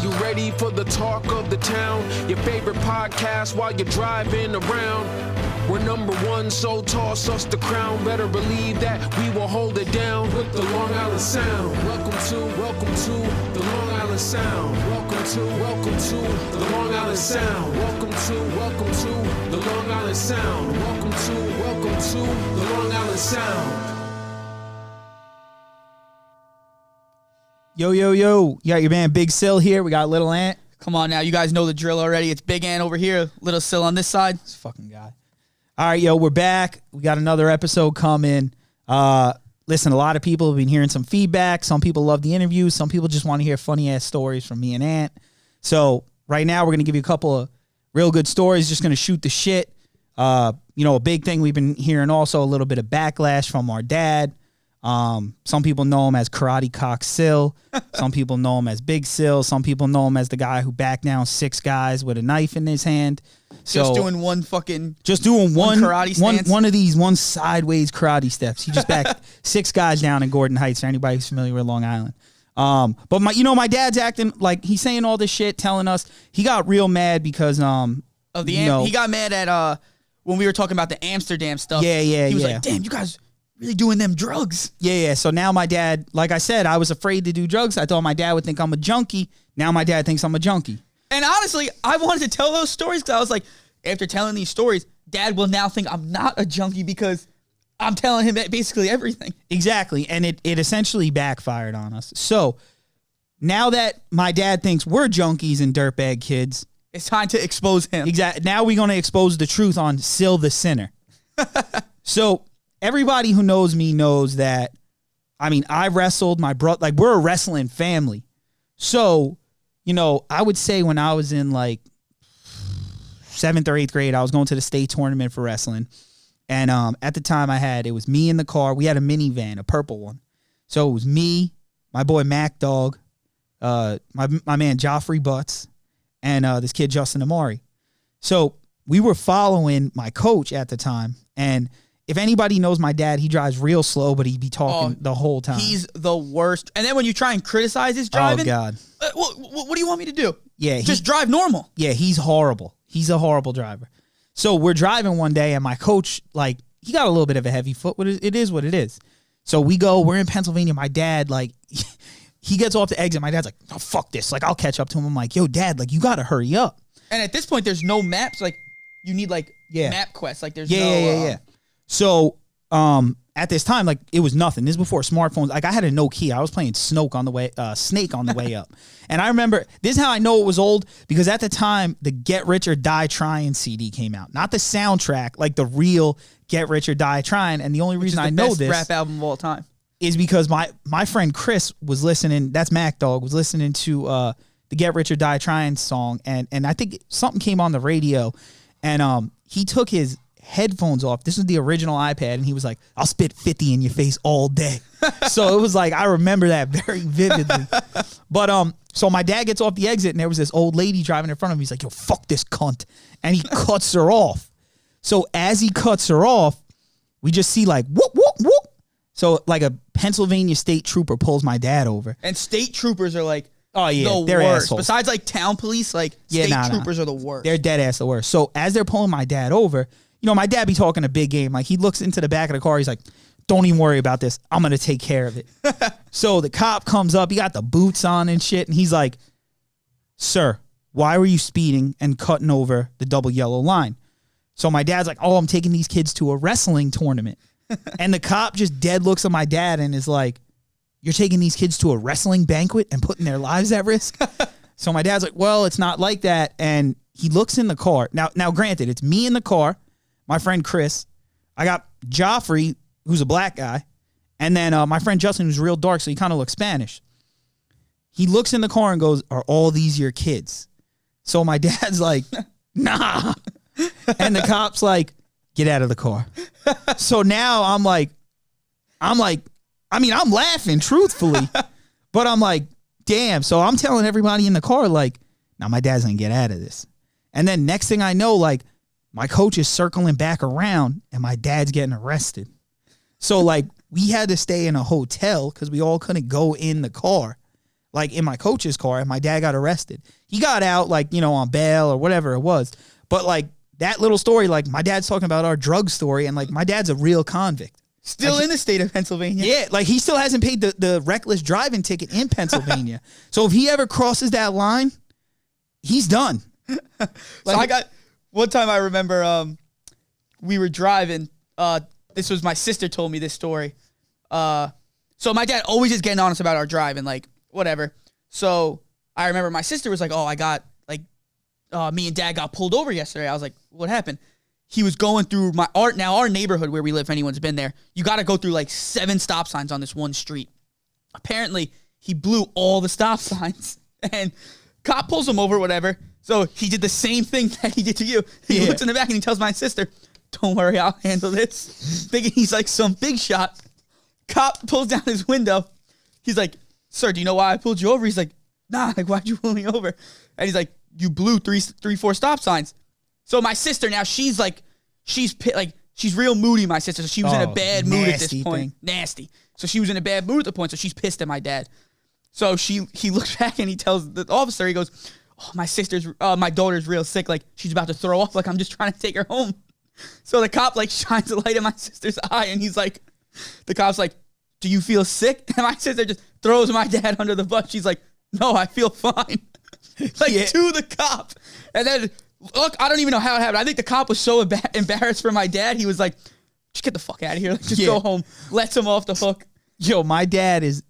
you ready for the talk of the town? Your favorite podcast while you're driving around. We're number one, so toss us the crown. Better believe that we will hold it down with the Long Island Sound. Welcome to the Long Island Sound. Welcome to the Long Island Sound. Welcome to the Long Island Sound. Welcome to the Long Island Sound. Yo, you got your man Big Sil here. We got Little Ant. Come on now, you guys know the drill already. It's Big Ant over here, Little Sil on this side. This fucking guy. All right, yo, we're back. We got another episode coming. Listen, a lot of people have been hearing some feedback. Some people love the interviews. Some people just want to hear funny-ass stories from me and Ant. So right now we're going to give you a couple of real good stories, just going to shoot the shit. A big thing we've been hearing also, a little bit of backlash from our dad. Some people know him as Karate Cock Sil. Some people know him as Big Sil. Some people know him as the guy who backed down 6 guys with a knife in his hand. Just doing one karate stance. one of these sideways karate steps. He just backed 6 guys down in Gordon Heights. For anybody who's familiar with Long Island. But my dad's acting like he's saying all this shit, telling us he got real mad because he got mad at when we were talking about the Amsterdam stuff. He was like, "Damn, you guys really doing them drugs?" Yeah. So now my dad, like I said, I was afraid to do drugs. I thought my dad would think I'm a junkie. Now my dad thinks I'm a junkie. And honestly, I wanted to tell those stories because I was like, after telling these stories, Dad will now think I'm not a junkie because I'm telling him basically everything. Exactly. And it essentially backfired on us. So now that my dad thinks we're junkies and dirtbag kids, it's time to expose him. Exactly. Now we're going to expose the truth on Sil the Sinner. So everybody who knows me knows that, I wrestled my brother. Like, we're a wrestling family. So, I would say when I was in like 7th or 8th grade, I was going to the state tournament for wrestling. And at the time it was me in the car. We had a minivan, a purple one. So it was me, my boy Mac Dog, my man Joffrey Butts, and this kid Justin Amari. So we were following my coach at the time. And if anybody knows my dad, he drives real slow, but he'd be talking the whole time. He's the worst. And then when you try and criticize his driving, oh God, what do you want me to do? Yeah, just drive normal. Yeah, he's horrible. He's a horrible driver. So we're driving one day, and my coach, he got a little bit of a heavy foot. It is what it is. So we're in Pennsylvania. My dad, he gets off the exit. My dad's like, "Oh, fuck this. I'll catch up to him." I'm like, "Yo, Dad, you got to hurry up." And at this point, there's no maps. You need, MapQuest. There's no... Yeah. So, at this time, it was nothing. This is before smartphones. I had a Nokia. I was playing Snake on the way up. And I remember, this is how I know it was old, because at the time, the Get Rich or Die Trying CD came out. Not the soundtrack, the real Get Rich or Die Trying. And the only reason I know this... rap album of all time. Is because my friend Chris was listening, that's Mac Dog, was listening to the Get Rich or Die Trying song. And I think something came on the radio. And he took his headphones off. This was the original iPad, and he was like, "I'll spit 50 in your face all day." So it was I remember that very vividly. But so my dad gets off the exit, and there was this old lady driving in front of him. He's like, "Yo, fuck this cunt," and he cuts her off. So as he cuts her off, we just see whoop whoop whoop. So a Pennsylvania state trooper pulls my dad over, and state troopers are oh yeah, they're worst. Assholes. Besides town police, state troopers are the worst. They're dead ass the worst. So as they're pulling my dad over, my dad be talking a big game. He looks into the back of the car. He's like, "Don't even worry about this. I'm going to take care of it." So the cop comes up. He got the boots on and shit. And he's like, "Sir, why were you speeding and cutting over the double yellow line?" So my dad's like, "Oh, I'm taking these kids to a wrestling tournament." And the cop just dead looks at my dad and is like, "You're taking these kids to a wrestling banquet and putting their lives at risk?" So my dad's like, "Well, it's not like that." And he looks in the car. Now, granted, it's me in the car, my friend Chris. I got Joffrey, who's a black guy. And then my friend Justin, who's real dark, so he kind of looks Spanish. He looks in the car and goes, "Are all these your kids?" So my dad's like, "Nah." And the cop's like, "Get out of the car." So now I'm laughing, truthfully. But I'm like, damn. So I'm telling everybody in the car, now my dad's going to get out of this. And then next thing I know, my coach is circling back around and my dad's getting arrested. So we had to stay in a hotel because we all couldn't go in the car. like in my coach's car, and my dad got arrested. He got out like, you know, on bail or whatever it was. But like that little story, like my dad's talking about our drug story, and like my dad's a real convict. Still in the state of Pennsylvania. Yeah, like he still hasn't paid the reckless driving ticket in Pennsylvania. So if he ever crosses that line, he's done. So I got one time I remember we were driving. This was my sister told me this story. So my dad always is getting honest about our driving, like whatever. So I remember my sister was like, "Oh, I got like me and dad got pulled over yesterday." I was like, "What happened?" He was going through our neighborhood where we live. If anyone's been there, you got to go through like 7 stop signs on this one street. Apparently, he blew all the stop signs, and cop pulls him over, whatever. So he did the same thing that he did to you. He looks in the back and he tells my sister, "Don't worry, I'll handle this." Thinking he's like some big shot. Cop pulls down his window. He's like, "Sir, do you know why I pulled you over?" He's like, "Nah, like why'd you pull me over?" And he's like, "You blew 4 stop signs." So my sister now, she's real moody, my sister. So she was in a bad mood at this point. Nasty. So she was in a bad mood at the point, so she's pissed at my dad. So he looks back and he tells the officer, he goes, "Oh, my daughter's real sick. Like she's about to throw up. Like I'm just trying to take her home." So the cop like shines a light in my sister's eye and he's like, the cop's like, "Do you feel sick?" And my sister just throws my dad under the bus. She's like, "No, I feel fine." To the cop. And then, look, I don't even know how it happened. I think the cop was so embarrassed for my dad. He was like, "Just get the fuck out of here. Like, just go home." Lets him off the hook. Yo, my dad is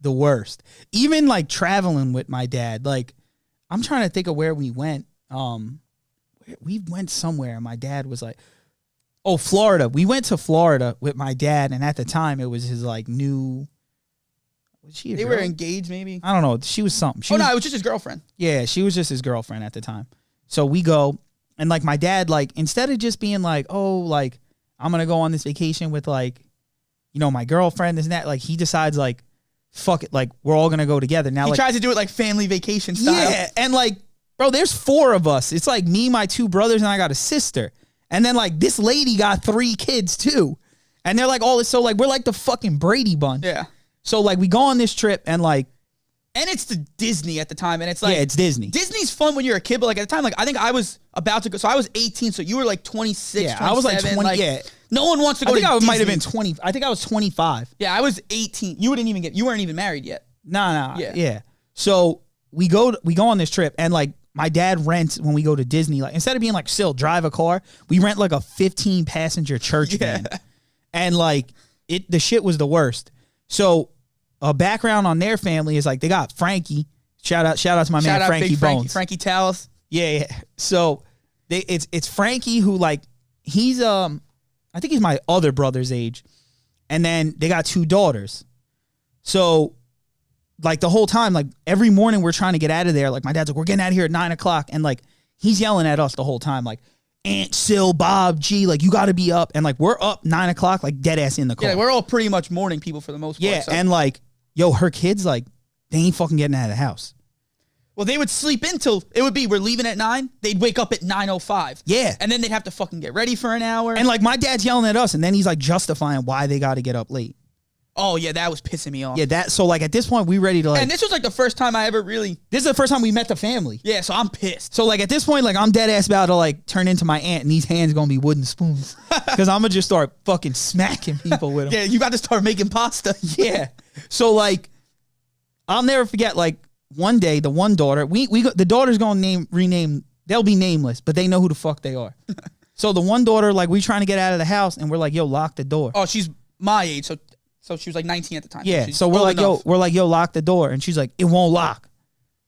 the worst. Even like traveling with my dad, like I'm trying to think of where we went. We went somewhere and my dad was like, oh, Florida. We went to Florida with my dad, and at the time it was his like new. Was she a They girl? were engaged, maybe. I don't know. She was something. No, it was just his girlfriend. Yeah, she was just his girlfriend at the time. So we go, and like my dad, like instead of just being like, "Oh, like I'm gonna go on this vacation with like, you know, my girlfriend," this and that, like he decides like, "Fuck it," like we're all gonna go together now. He like, tries to do it like family vacation style. yeah, and like, bro, there's 4 of us. It's like me, my 2 brothers, and I got a sister, and then like this lady got 3 kids too, and they're like all this. So like we're like the fucking Brady Bunch. Yeah. So like we go on this trip and like. And it's the Disney at the time, and it's like... Yeah, it's Disney. Disney's fun when you're a kid, but like at the time, like I think I was about to go... So I was 18, so you were like 26, Yeah, 27. I was like 20, yeah. No one wants to go I think to I Disney. might have been 20. I think I was 25. Yeah, I was 18. You weren't even married yet. Nah. Yeah. Yeah. So we go on this trip, and like my dad rents when we go to Disney. Like instead of being like still drive a car, we rent like a 15 passenger church van, and like the shit was the worst. So a background on their family is like they got Frankie. Shout out to my man Frankie Bones. Frankie Talis. Yeah. So it's Frankie who like he's I think he's my other brother's age, and then they got 2 daughters. So like the whole time, like every morning we're trying to get out of there. Like my dad's like, "We're getting out of here at 9:00," and like he's yelling at us the whole time, like Aunt Sil, Bob, G, like you got to be up, and like we're up 9:00, like dead ass in the car. Yeah, we're all pretty much morning people for the most part. Yeah, So. and like yo, her kids like they ain't fucking getting out of the house. Well, they would sleep until it would be we're leaving at 9. They'd wake up at 9:05. Yeah. And then they'd have to fucking get ready for an hour. And like my dad's yelling at us, and then he's like justifying why they got to get up late. oh yeah, that was pissing me off. Yeah, so like at this point we ready to like. And this was like the first time I ever really. This is the first time we met the family. Yeah, so I'm pissed. So like at this point, like I'm dead ass about to like turn into my aunt, and these hands gonna be wooden spoons because I'm gonna just start fucking smacking people with them. Yeah, you got to start making pasta. Yeah. So like, I'll never forget. Like one day, the one daughter, the daughter's gonna rename. They'll be nameless, but they know who the fuck they are. So the one daughter, like we trying to get out of the house, and we're like, "Yo, lock the door." Oh, she's my age, so she was like 19 at the time. Yeah. She's So we're old like, enough. "Yo, lock the door," and she's like, "It won't lock."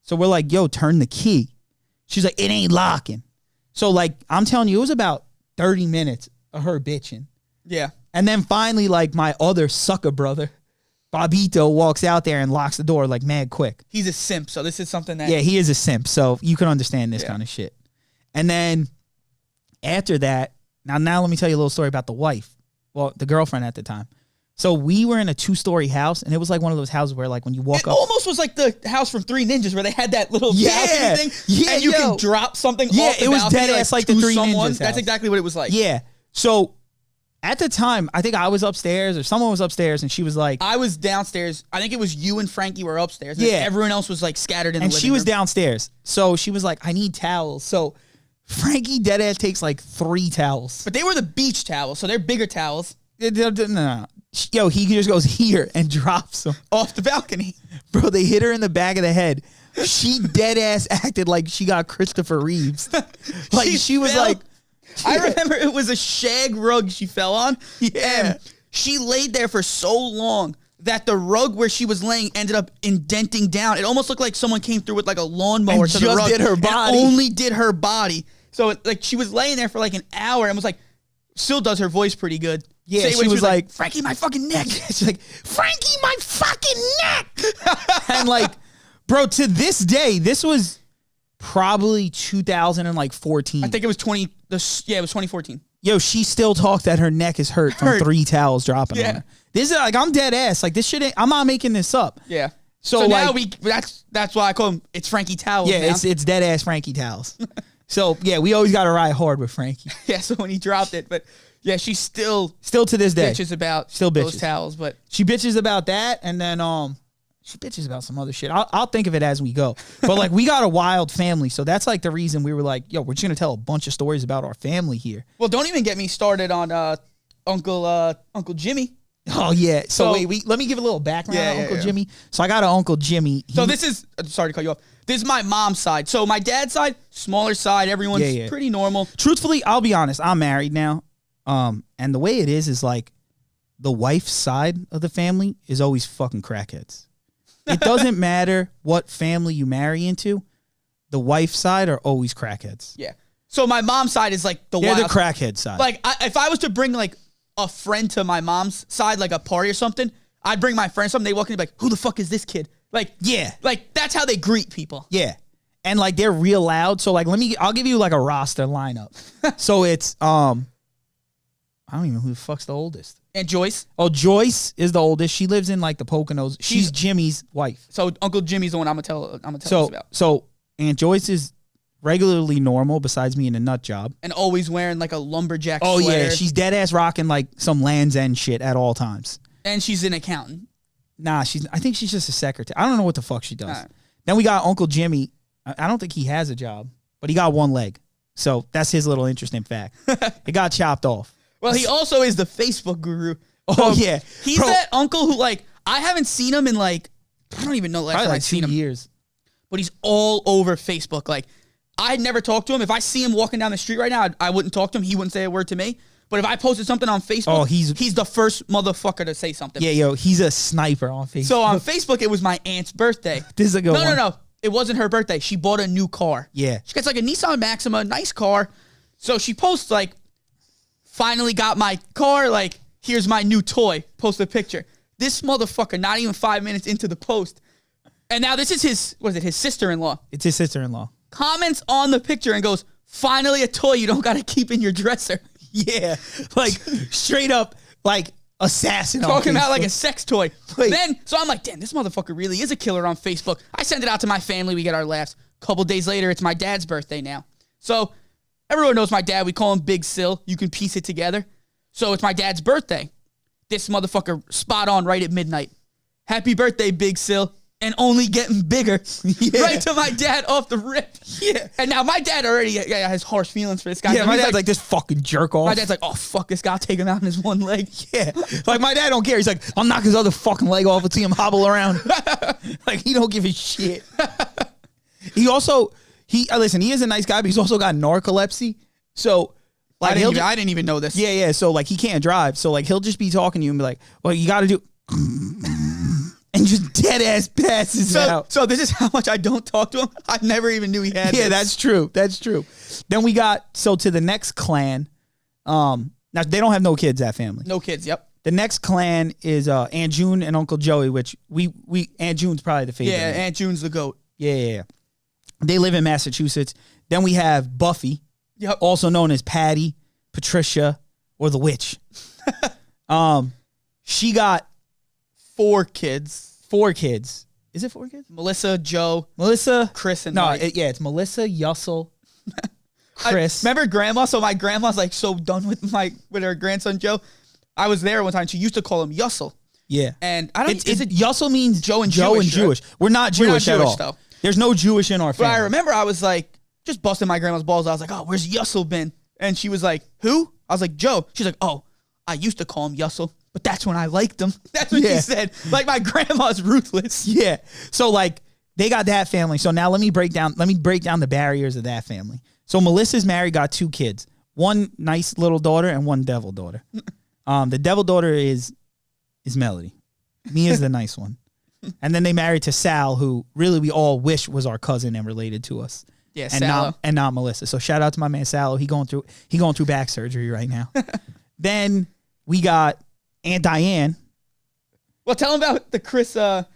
So we're like, "Yo, turn the key." She's like, "It ain't locking." So like, I'm telling you, it was about 30 minutes of her bitching. Yeah. And then finally, like my other sucker brother, Bobito, walks out there and locks the door like mad quick. He's a simp, so this is something that. Yeah, he is a simp, so you can understand this Yeah. kind of shit. And then after that, now let me tell you a little story about the wife. Well, the girlfriend at the time. So we were in a 2-story house, and it was like one of those houses where like when you walk It up. almost was like the house from Three Ninjas where they had that little Yeah. balcony thing. Yeah, and you yo. can drop something Yeah, off the it was balcony, dead ass like the to Three someone. Ninjas That's house. exactly what it was like. Yeah. So At the time, I think I was upstairs or someone was upstairs, and she was like, I was downstairs. I think it was you and Frankie were upstairs. And Yeah. everyone else was like scattered in and the living she was room. downstairs. So she was like, I need towels. So Frankie deadass takes like 3 towels. But they were the beach towels, so they're bigger towels No. Yo, he just goes here and drops them. off the balcony. Bro, they hit her in the back of the head. She dead ass acted like she got Christopher Reeves. Like she was fell- like, I remember it was a shag rug she fell on. Yeah. And she laid there for so long that the rug where she was laying ended up indenting down. It almost looked like someone came through with like a lawnmower And to the just rug. did her and body. only did her body. So like she was laying there for like an hour and was like, still does her voice pretty good. Yeah, Say she when was like, Frankie, my fucking neck. she's like, Frankie, my fucking neck. And like, bro, to this day, this was probably 2014. I think it was 2014. Yo, she still talks that her neck is hurt from Hurt. 3 towels dropping Yeah. on her. This is like, I'm dead ass. Like this shit ain't, I'm not making this up. Yeah. So, So now like- that's why I call him it's Frankie Towels. Yeah, now. it's dead ass Frankie towels. So yeah, we always got to ride hard with Frankie. Yeah, so when he dropped it, but yeah, she still Still to this day. bitches about Still those bitches. towels, but She bitches about that, and then she bitches about some other shit. I'll think of it as we go. But like we got a wild family, so that's like the reason we were like, yo, we're just gonna tell a bunch of stories about our family here. well, don't even get me started on Uncle Jimmy. Oh yeah. So, So- wait, let me give a little background Yeah, on yeah, Uncle yeah. Jimmy. So I got an Uncle Jimmy. So this is sorry to cut you off. This is my mom's side. So my dad's side, smaller side, everyone's Yeah, yeah. pretty normal. Truthfully, I'll be honest, I'm married now. And the way it is like the wife's side of the family is always fucking crackheads. It doesn't matter what family you marry into, the wife's side are always crackheads. Yeah. So my mom's side is like the They're wild. the crackhead side. Like if I was to bring like a friend to my mom's side, like a party or something, I'd bring my friend something. They walk in and be like, "Who the fuck is this kid?" Like Yeah. like that's how they greet people. Yeah. And like they're real loud. So like I'll give you like a roster lineup. So it's I don't even know who the fuck's the oldest. And Joyce. Oh, Joyce is the oldest. She lives in like the Poconos. She's Jimmy's wife. So Uncle Jimmy's the one I'm gonna tell us So about. Aunt Joyce is regularly normal besides me in a nut job. And always wearing like a lumberjack Oh sweater. yeah, she's dead ass rocking like some Land's End shit at all times. and she's an accountant. Nah, I think she's just a secretary. I don't know what the fuck she does. Alright. Then we got Uncle Jimmy. I don't think he has a job, but he got one leg. So that's his little interesting fact. It got chopped off. Well, he also is the Facebook guru. Oh yeah, He's Bro, that uncle who like I haven't seen him in like I don't even know the last probably time like I've seen 2 him. years. But he's all over Facebook. Like I'd never talk to him. If I see him walking down the street right now, I wouldn't talk to him. He wouldn't say a word to me. But if I posted something on Facebook, Oh, he's the first motherfucker to say something. Yeah, yo, he's a sniper on Facebook. So on Facebook, it was my aunt's birthday. This is a good one. No. It wasn't her birthday. She bought a new car. Yeah. She gets like a Nissan Maxima, nice car. So she posts like, finally got my car. Like, here's my new toy. Post a picture. This motherfucker, not even 5 minutes into the post. And now this is his sister-in-law. It's his sister-in-law. Comments on the picture and goes, finally a toy you don't got to keep in your dresser. Yeah, like straight up, like assassin. on Talking about like a Facebook. sex toy. Wait. So I'm like, damn, this motherfucker really is a killer on Facebook. I send it out to my family. We get our laughs. Couple days later, it's my dad's birthday now. So everyone knows my dad. We call him Big Sil. You can piece it together. So it's my dad's birthday. This motherfucker spot on right at midnight. Happy birthday, Big Sil. And only getting bigger. Yeah. Right to my dad off the rip. Yeah. And now my dad already has harsh feelings for this guy. Yeah, So my he's dad's like this fucking jerk off. my dad's like, oh, fuck, this guy, I'll take him out in his one leg. yeah, like my dad don't care. He's like, I'll knock his other fucking leg off and see him hobble around. Like he don't give a shit. He also listen. He is a nice guy, but he's also got narcolepsy. So like I he'll didn't even know this. yeah. So like he can't drive. So like he'll just be talking to you and be like, well, you got to do. And just dead ass passes out. So this is how much I don't talk to him. I never even knew he had Yeah, this. that's true. That's true. Then we got to the next clan. Now they don't have no kids, that family. No kids, yep. The next clan is Aunt June and Uncle Joey, which we Aunt June's probably the favorite. Yeah, Aunt June's the goat. Yeah. They live in Massachusetts. Then we have Buffy, Yep. also known as Patty, Patricia, or the witch. She got 4 kids. 4 kids. Is it 4 kids? Melissa, Joe, Melissa, Chris, and no, Mike. it's Melissa, Yussel, Chris. Remember grandma? So my grandma's like so done with her grandson Joe. I was there one time. She used to call him Yussel. Yeah. And I don't. Yussel means Joe and Jewish. Jewish. We're not Jewish at all. Though. There's no Jewish in our But family. I remember I was like just busting my grandma's balls. I was like, oh, where's Yussel been? And she was like, who? I was like, Joe. She's like, oh, I used to call him Yussel, but that's when I liked him. That's what she said. Like my grandma's ruthless. Yeah. So like they got that family. So now let me break down the barriers of that family. So Melissa's married, got 2 kids. One nice little daughter and one devil daughter. The devil daughter is Melody. Mia's the nice one. And then they married to Sal, who really we all wish was our cousin and related to us. Yeah, and Sal. not Melissa. So shout out to my man Sal. He going through back surgery right now. Then we got Aunt Diane. Well, tell him about the Chris. Let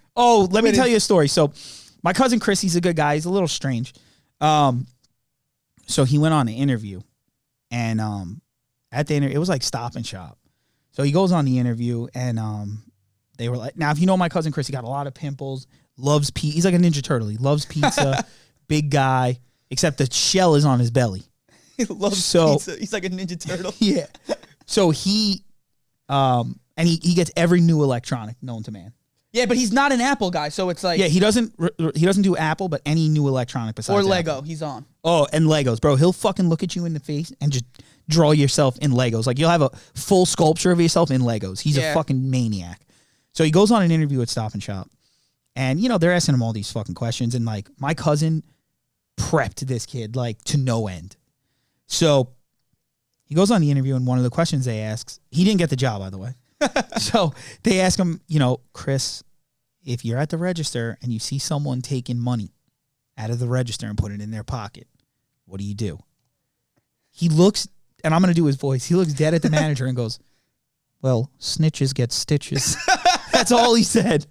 me tell you a story. So my cousin Chris, he's a good guy. He's a little strange. So he went on an interview, and at the interview, it was like Stop and Shop. So he goes on the interview, and they were like, now if you know my cousin Chris, he got a lot of pimples, loves pizza. He's like a Ninja Turtle. He loves pizza, big guy, except the shell is on his belly. He loves pizza. He's like a Ninja Turtle. Yeah. So he gets every new electronic known to man. Yeah, but he's not an Apple guy, so it's like he doesn't do Apple, but any new electronic besides or Lego. Apple. He's on. Oh, and Legos, bro. He'll fucking look at you in the face and just draw yourself in Legos. Like you'll have a full sculpture of yourself in Legos. He's a fucking maniac. So he goes on an interview at Stop and Shop, and they're asking him all these fucking questions, and like my cousin prepped this kid like to no end. So he goes on the interview, and one of the questions they asks, he didn't get the job, by the way. So they ask him, Chris, if you're at the register and you see someone taking money out of the register and put it in their pocket, what do you do? He looks, and I'm going to do his voice. He looks dead at the manager and goes, well, snitches get stitches. That's all he said.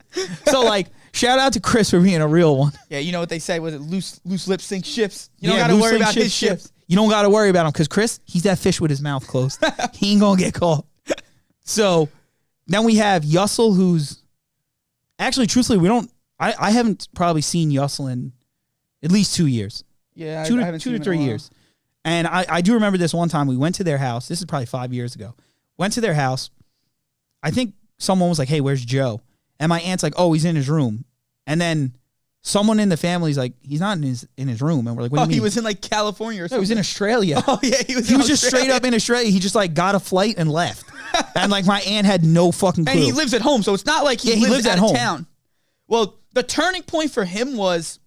So like, shout out to Chris for being a real one. Yeah, you know what they say, was it loose lips sink ships? You don't got to worry about his ships. You don't got to worry about him because Chris, he's that fish with his mouth closed. He ain't going to get caught. So then we have Yussel, who's actually, truthfully, I haven't probably seen Yussel in at least 2 years. Yeah, two I haven't seen to 3 years. And I do remember this one time we went to their house. This is probably 5 years ago. Went to their house. I think someone was like, hey, where's Joe? And my aunt's like, oh, he's in his room. And then someone in the family's like, he's not in his room. And we're like, what do you mean? He was in like California or something. No, he was in Australia. Oh, yeah, he was just straight up in Australia. He just like got a flight and left. And like my aunt had no fucking clue. And he lives at home, so it's not like he lives at out of home. town. Well, the turning point for him was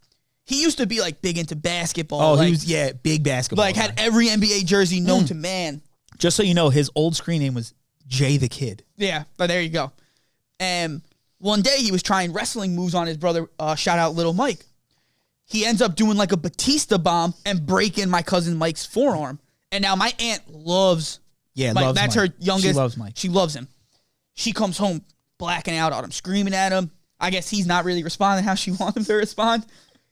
he used to be like big into basketball. Oh, like, he was big basketball. Like had every NBA jersey known to man. Just so you know, his old screen name was Jay the Kid. Yeah, but there you go. And one day he was trying wrestling moves on his brother. Shout out Little Mike. He ends up doing like a Batista bomb and breaking my cousin Mike's forearm. And now my aunt loves Mike. Loves That's Mike. her youngest. She loves Mike. She loves him. She comes home blacking out on him, screaming at him. I guess he's not really responding how she wants him to respond.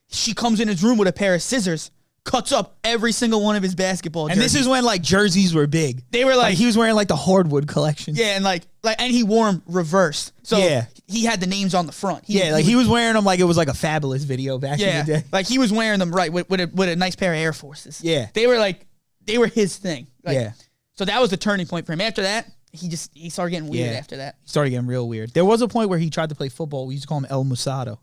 She comes in his room with a pair of scissors, cuts up every single one of his basketball jerseys. And this is when like jerseys were big. They were like he was wearing like the hardwood collection. Yeah, and and he wore them reversed. So he had the names on the front. He was wearing them like it was like a Fabulous video back in the day. Like he was wearing them right with a nice pair of Air Forces. Yeah. They were his thing. Like, yeah. So that was the turning point for him. After that, he started getting weird after that. He started getting real weird. There was a point where he tried to play football. We used to call him El Musado.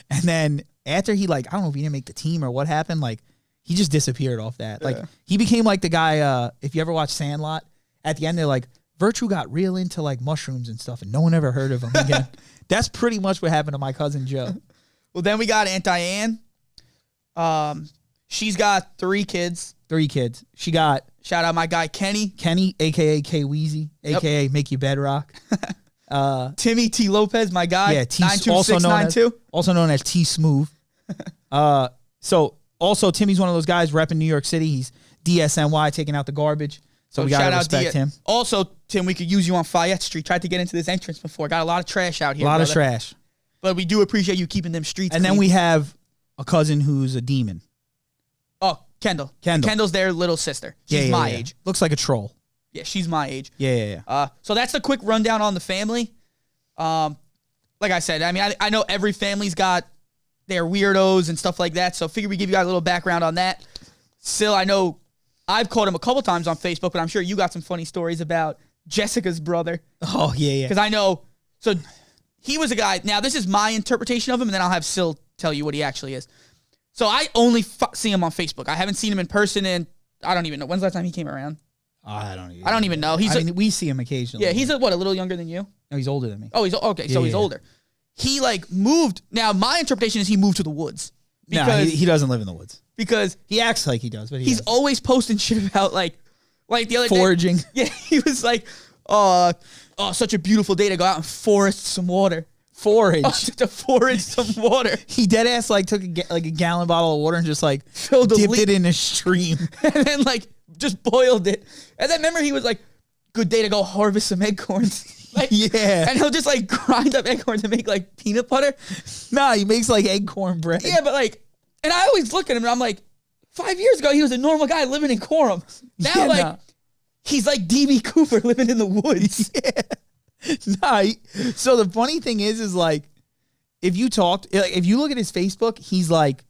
And then after he I don't know if he didn't make the team or what happened, like he just disappeared off that. Like he became like the guy, if you ever watch Sandlot, at the end they're like, Virtue got real into like mushrooms and stuff and no one ever heard of him again. That's pretty much what happened to my cousin Joe. Well, then we got Aunt Diane. She's got 3 kids. 3 kids. She got... Shout out my guy Kenny, a.k.a. K-Weezy, a.k.a. Make You Bedrock. Timmy T. Lopez, my guy. Yeah, 92692. Also known as T Smooth. So also Timmy's one of those guys repping New York City. He's DSNY, taking out the garbage. So we gotta respect him. Also, Tim, we could use you on Fayette Street. Tried to get into this entrance before. Got a lot of trash out here. A lot of trash. But we do appreciate you keeping them streets And clean. then we have a cousin who's a demon. Oh, Kendall. Kendall's their little sister. She's my age. Looks like a troll. Yeah, she's my age. Yeah. So that's the quick rundown on the family. Like I said, I mean, I know every family's got their weirdos and stuff like that. So I figure we give you guys a little background on that. Sil, I know I've called him a couple times on Facebook, but I'm sure you got some funny stories about Jessica's brother. Oh, yeah. Because I know, so he was a guy. Now, this is my interpretation of him, and then I'll have Sil tell you what he actually is. So I only see him on Facebook. I haven't seen him in person, and I don't even know. When's the last time he came around? I don't even know. We see him occasionally. Yeah, he's a little younger than you? No, he's older than me. Oh, he's okay. So he's older. He moved. Now, my interpretation is he moved to the woods. No, he doesn't live in the woods. Because he acts like he does, but he's always posting shit about like the other foraging. Day. Yeah, he was like, such a beautiful day to go out and forest some water. To forage some water. He dead ass took a gallon bottle of water and just filled dipped it in a stream and then just boiled it. And then remember he was like, good day to go harvest some acorns. Yeah. And he'll just grind up acorns and make peanut butter. Nah, he makes acorn bread. Yeah, but and I always look at him and I'm like, 5 years ago he was a normal guy living in Coram. Now he's like DB Cooper living in the woods. Yeah. Nah, so the funny thing is if you look at his Facebook, he's like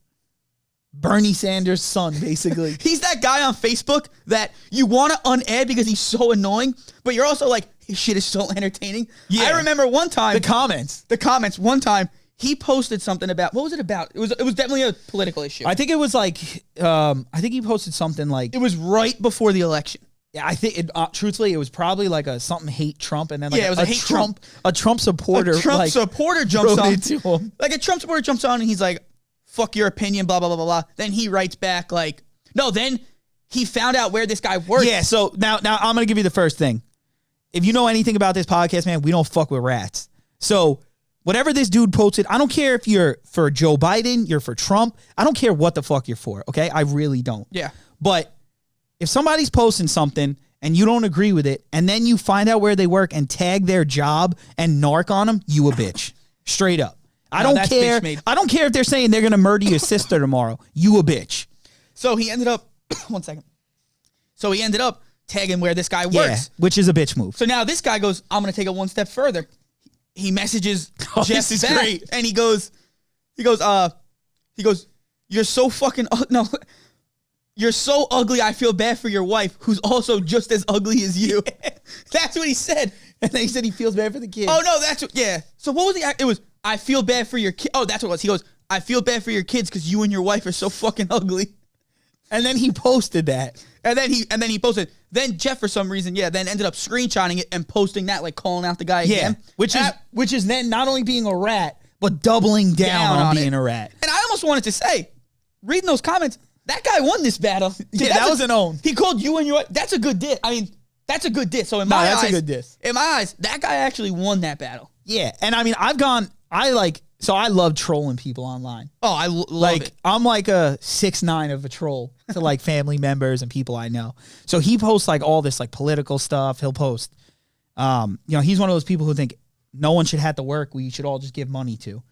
Bernie Sanders' son, basically. He's that guy on Facebook that you want to unadd because he's so annoying, but you're also like, his shit is so entertaining. Yeah. I remember one time. The comments. One time, he posted something about, what was it about? It was definitely a political issue. I think it was I think he posted something it was right before the election. Yeah, I think truthfully, it was probably a something hate Trump, and then it was a hate Trump. A Trump supporter. A Trump supporter jumps on into him. A Trump supporter jumps on, and he's like, "Fuck your opinion," blah blah blah blah blah. Then he writes back no. Then he found out where this guy worked. Yeah. So now I'm gonna give you the first thing. If you know anything about this podcast, man, we don't fuck with rats. So whatever this dude posted, I don't care if you're for Joe Biden, you're for Trump. I don't care what the fuck you're for. Okay, I really don't. Yeah. But if somebody's posting something and you don't agree with it, and then you find out where they work and tag their job and narc on them, you a bitch. Straight up. I don't care. I don't care if they're saying they're going to murder your sister tomorrow. You a bitch. So he ended up, one second. So he ended up tagging where this guy works. Yeah, which is a bitch move. So now this guy goes, I'm going to take it one step further. He messages Jeff back, great. And he goes, you're so fucking, no. You're so ugly, I feel bad for your wife, who's also just as ugly as you. Yeah. That's what he said. And then he said he feels bad for the kid. Oh, no, that's what, yeah. So what was it was, I feel bad for your kid. Oh, that's what it was. He goes, I feel bad for your kids because you and your wife are so fucking ugly. And then he posted that. And then he posted. Then Jeff, for some reason, then ended up screenshotting it and posting that, calling out the guy again. Which is then not only being a rat, but doubling down on being a rat. And I almost wanted to say, reading those comments, that guy won this battle. Yeah, that was an own. He called you and your wife. That's a good diss. I mean, that's a good diss. So in my eyes, that's a good diss. In my eyes, that guy actually won that battle. Yeah, and I mean, I love trolling people online. Oh, I love it. I'm like a 6'9" of a troll to family members and people I know. So he posts all this political stuff. He'll post, he's one of those people who think no one should have to work. We should all just give money to.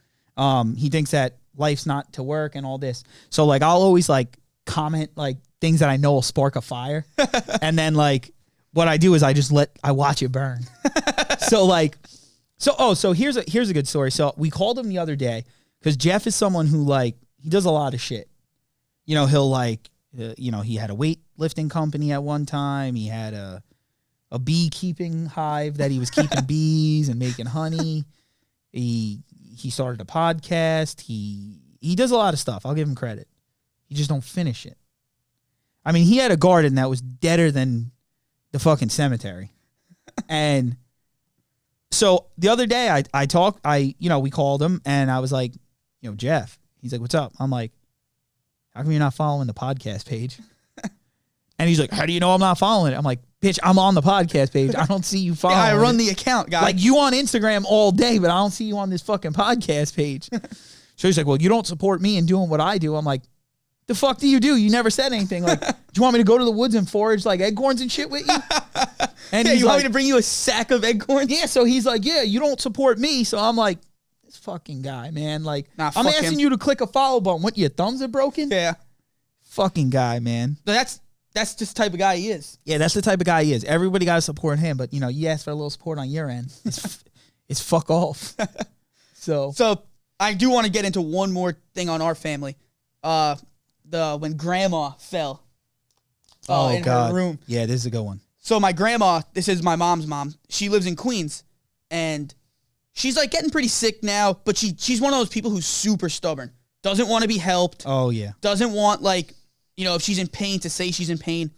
He thinks that life's not to work and all this. So I'll always comment things that I know will spark a fire, and then what I do is I watch it burn. So here's a good story. So we called him the other day because Jeff is someone who he does a lot of shit. He'll he had a weightlifting company at one time. He had a beekeeping hive that he was keeping bees and making honey. He started a podcast. He does a lot of stuff. I'll give him credit. You just don't finish it. I mean, he had a garden that was deader than the fucking cemetery. And so the other day we called him and I was like, Jeff. He's like, what's up? I'm like, how come you're not following the podcast page? And he's like, how do you know I'm not following it? I'm like, bitch, I'm on the podcast page. I don't see you following I run the account, guys. You on Instagram all day, but I don't see you on this fucking podcast page. So he's like, well, you don't support me in doing what I do. I'm like, the fuck do? You never said anything. Do you want me to go to the woods and forage acorns and shit with you? And you want me to bring you a sack of acorns? Yeah, so he's like, yeah, you don't support me. So I'm like, this fucking guy, man. I'm asking you to click a follow button. What, your thumbs are broken? Yeah. Fucking guy, man. That's just the type of guy he is. Yeah, that's the type of guy he is. Everybody got to support him, but you ask for a little support on your end. It's fuck off. So I do want to get into one more thing on our family. When grandma fell in her room. Yeah, this is a good one. So my grandma, this is my mom's mom. She lives in Queens, and she's like getting pretty sick now. But she's one of those people who's super stubborn. Doesn't want to be helped. Oh yeah. Doesn't want if she's in pain to say she's in pain.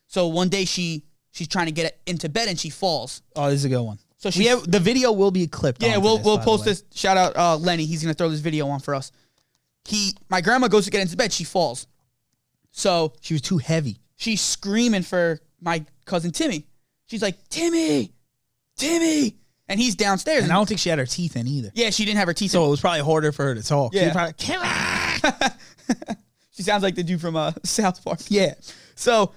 So one day she's trying to get into bed and she falls. Oh, this is a good one. So the video will be clipped. Yeah, onto we'll post this. Shout out Lenny. He's gonna throw this video on for us. My grandma goes to get into bed. She falls. So she was too heavy. She's screaming for my cousin Timmy. She's like, Timmy, and he's downstairs. And I don't think she had her teeth in either. Yeah, she didn't have her teeth in. So it was probably harder for her to talk. Yeah. She was probably, She sounds like the dude from South Park. yeah. So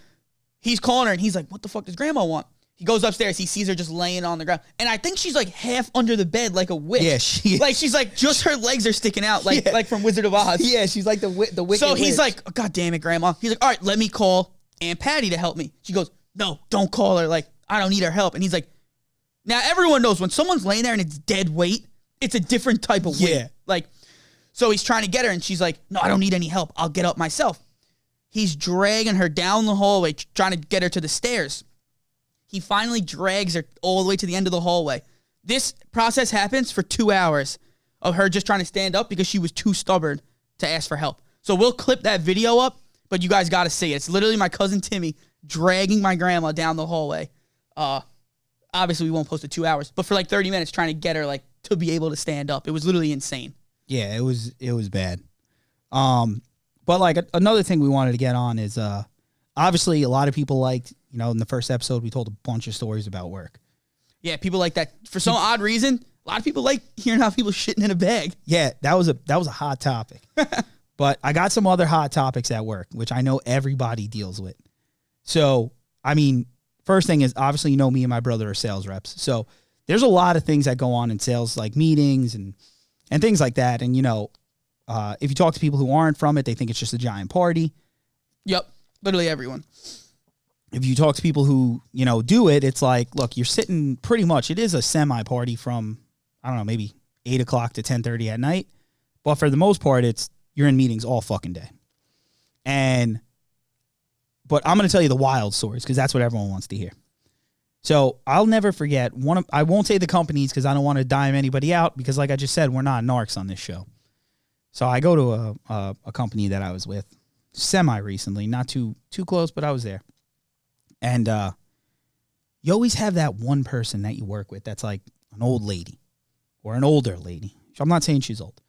he's calling her, and he's like, what the fuck does grandma want? He goes upstairs. He sees her just laying on the ground. And I think she's like half under the bed like a witch. Yeah, she is. Like she's like, just her legs are sticking out like from Wizard of Oz. Yeah, she's like the wicked So he's witch. like, oh, God damn it, grandma. He's like, all right, let me call Aunt Patty to help me. She goes, no, don't call her. Like, I don't need her help. And he's like, now everyone knows when someone's laying there and it's dead weight, it's a different type of weight. Yeah. Like, so he's trying to get her and she's like, no, I don't need any help. I'll get up myself. He's dragging her down the hallway, trying to get her to the stairs. He finally drags her all the way to the end of the hallway. This process happens for 2 hours of her just trying to stand up because she was too stubborn to ask for help. So we'll clip that video up, but you guys got to see it. It's literally my cousin Timmy dragging my grandma down the hallway. Obviously, we won't post it 2 hours, but for like 30 minutes trying to get her like to be able to stand up. It was literally insane. Yeah, it was bad. But like another thing we wanted to get on is obviously a lot of people liked, in the first episode we told a bunch of stories about work. Yeah, people like that. For some odd reason, a lot of people like hearing how people shitting in a bag. Yeah, that was a hot topic. But I got some other hot topics at work, which I know everybody deals with. So, I mean, first thing is obviously me and my brother are sales reps. So there's a lot of things that go on in sales, like meetings and things like that. And if you talk to people who aren't from it, they think it's just a giant party. Yep, literally everyone. If you talk to people who, do it, it's like, look, you're sitting pretty much, it is a semi-party from, I don't know, maybe 8 o'clock to 10:30 at night. But for the most part, you're in meetings all fucking day. But I'm going to tell you the wild stories because that's what everyone wants to hear. So I'll never forget I won't say the companies because I don't want to dime anybody out because like I just said, we're not narcs on this show. So I go to a company that I was with semi-recently, not too close, but I was there. And you always have that one person that you work with that's like an old lady or an older lady. I'm not saying she's old.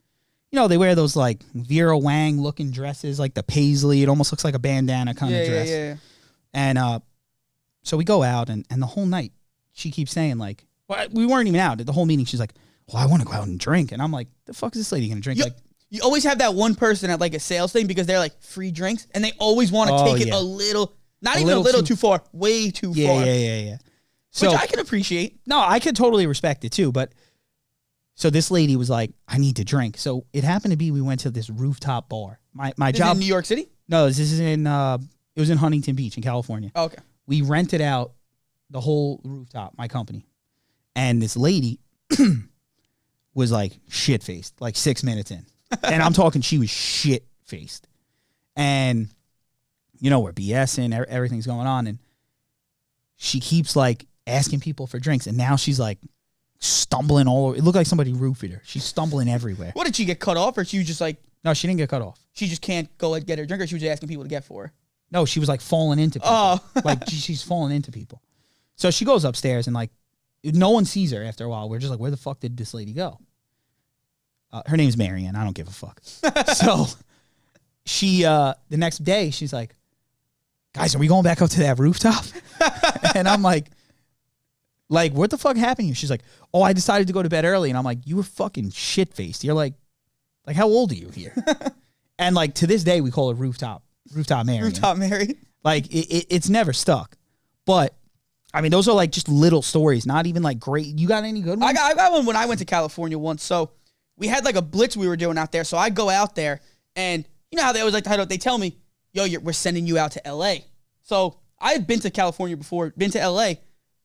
They wear those like Vera Wang looking dresses, like the paisley. It almost looks like a bandana kind of dress. Yeah. And so we go out and the whole night she keeps saying like, well, we weren't even out. The whole meeting she's like, well, I want to go out and drink. And I'm like, the fuck is this lady going to drink? You always have that one person at like a sales thing because they're like free drinks and they always want to take it a little, not even a little too far, way too far. Yeah. So, which I can appreciate. No, I could totally respect it too. But so this lady was like, I need to drink. So it happened to be we went to this rooftop bar. My This job is in New York City? No, this is in it was in Huntington Beach in California. Oh, okay. We rented out the whole rooftop, my company. And this lady was like shit-faced, like 6 minutes in. And I'm talking, she was shit-faced. And, we're BSing, everything's going on. And she keeps like asking people for drinks. And now she's like stumbling all over. It looked like somebody roofied her. She's stumbling everywhere. What, did she get cut off or she was just like... No, she didn't get cut off. She just can't go and get her drink or she was just asking people to get for her? No, she was like falling into people. Oh. Like she's falling into people. So she goes upstairs and like no one sees her after a while. We're just like, where the fuck did this lady go? Her name's Marianne. I don't give a fuck. So she, the next day, she's like, guys, are we going back up to that rooftop? And I'm like, what the fuck happened here? She's like, oh, I decided to go to bed early. And I'm like, you were fucking shit-faced. You're like how old are you here? And like to this day, we call it Rooftop Mary. Rooftop Mary. Like it's never stuck. But I mean, those are like just little stories, not even like great. You got any good ones? I got one when I went to California once. So we had like a blitz we were doing out there. So I go out there and you know how they always like to they tell me, yo, we're sending you out to LA. So I had been to California before, been to LA.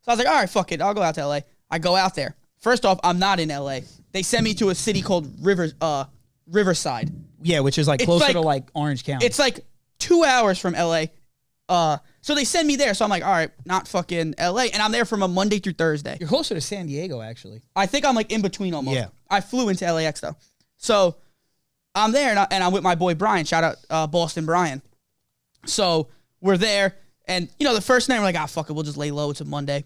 So I was like, all right, fuck it. I'll go out to LA. I go out there. First off, I'm not in LA. They sent me to a city called Riverside. Yeah, which is like closer to like Orange County. It's like 2 hours from LA. So they send me there. So I'm like, all right, not fucking LA. And I'm there from a Monday through Thursday. You're closer to San Diego, actually. I think I'm like in between almost. Yeah. I flew into LAX though. So I'm there and I'm with my boy Brian. Shout out Boston Brian. So we're there. And, you know, the first night we're like, fuck it. We'll just lay low. It's a Monday.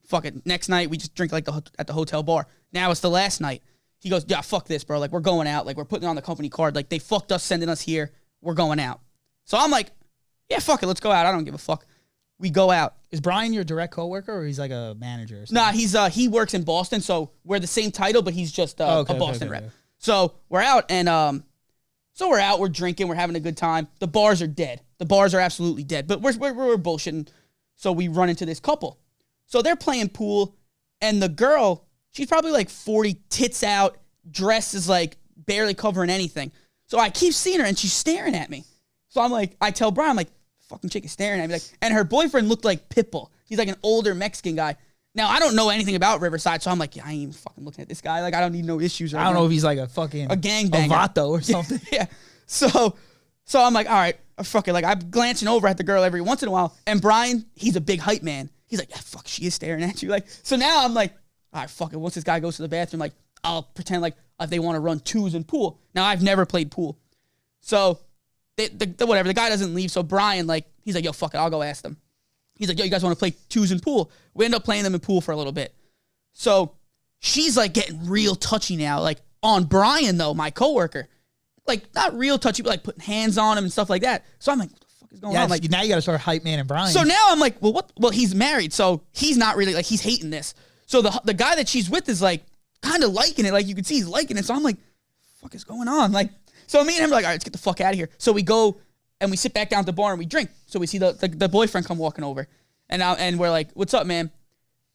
Fuck it. Next night we just drink like at the hotel bar. Now it's the last night. He goes, yeah, fuck this, bro. Like, we're going out. Like, we're putting it on the company card. Like, they fucked us sending us here. We're going out. So I'm like, yeah, fuck it. Let's go out. I don't give a fuck. We go out. Is Brian your direct coworker, or he's like a manager or something? Nah, he works in Boston, so we're the same title, but he's just a Boston rep. So we're out, and we're drinking. We're having a good time. The bars are dead. The bars are absolutely dead. But we're bullshitting. So we run into this couple. So they're playing pool, and the girl, she's probably like 40, tits out, dress is like barely covering anything. So I keep seeing her, and she's staring at me. So I'm like, I tell Brian, I'm like, fucking chick is staring at me. Like, and her boyfriend looked like Pitbull. He's like an older Mexican guy. Now, I don't know anything about Riverside, so I'm like, yeah, I ain't even fucking looking at this guy. Like, I don't need no issues. I don't know if he's like a fucking... a gangbanger. A vato or something. Yeah. So I'm like, all right, fuck it. Like, I'm glancing over at the girl every once in a while. And Brian, he's a big hype man. He's like, yeah, fuck, she is staring at you. Like, so now I'm like, all right, fuck it. Once this guy goes to the bathroom, like, I'll pretend like if they want to run twos in pool. Now, I've never played pool. So, whatever, the guy doesn't leave. So Brian, like, he's like, yo, fuck it, I'll go ask them. He's like, yo, you guys want to play twos in pool? We end up playing them in pool for a little bit. So she's like getting real touchy now, like on Brian though, my coworker. Like not real touchy, but like putting hands on him and stuff like that. So I'm like, what the fuck is going on? Like now you got to start hype man and Brian. So now I'm like, well, what? Well, he's married, so he's not really like, he's hating this. So the guy that she's with is like kind of liking it. Like you can see he's liking it. So I'm like, what the fuck is going on? Like, so me and him are like, all right, let's get the fuck out of here. So we go and we sit back down at the bar and we drink. So we see the boyfriend come walking over. And we're like, what's up, man?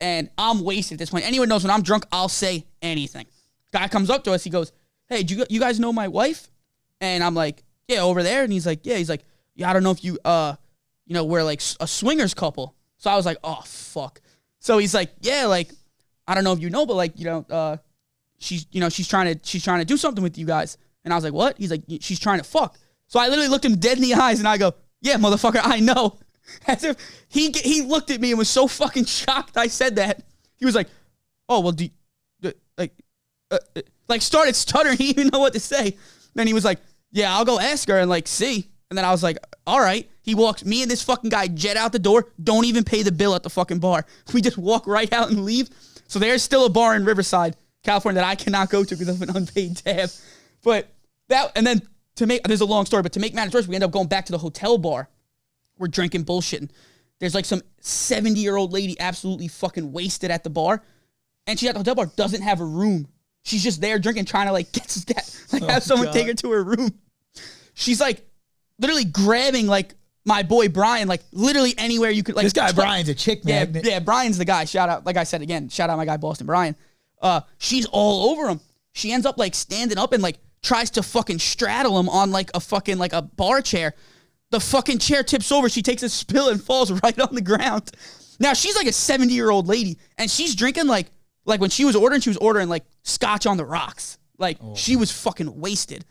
And I'm wasted at this point. Anyone knows when I'm drunk, I'll say anything. Guy comes up to us. He goes, hey, do you guys know my wife? And I'm like, yeah, over there. And he's like, yeah. He's like, yeah, I don't know if you, we're like a swingers couple. So I was like, oh, fuck. So he's like, yeah, like, I don't know if you know, but like, she's trying to do something with you guys. And I was like, what? He's like, she's trying to fuck. So I literally looked him dead in the eyes and I go, yeah, motherfucker, I know. As if he looked at me and was so fucking shocked I said that. He was like, oh, well, started stuttering. He didn't even know what to say. Then he was like, yeah, I'll go ask her and like see. And then I was like, all right. He walks, me and this fucking guy jet out the door, don't even pay the bill at the fucking bar. We just walk right out and leave. So there's still a bar in Riverside, California that I cannot go to because of an unpaid tab. But there's a long story, but to make matters worse, we end up going back to the hotel bar. We're drinking bullshitting. There's like some 70-year-old lady absolutely fucking wasted at the bar. And she's at the hotel bar, doesn't have a room. She's just there drinking, trying to like have someone take her to her room. She's like literally grabbing like my boy Brian, like literally anywhere you could. Like this guy Brian's a chick magnet. Yeah, Brian's the guy. Shout out, like I said again, shout out my guy Boston Brian. She's all over him. She ends up like standing up and like tries to fucking straddle him on like a fucking like a bar chair. The fucking chair tips over. She takes a spill and falls right on the ground. Now, she's like a 70-year-old lady, and she's drinking like when she was ordering like scotch on the rocks. Like, she was fucking wasted.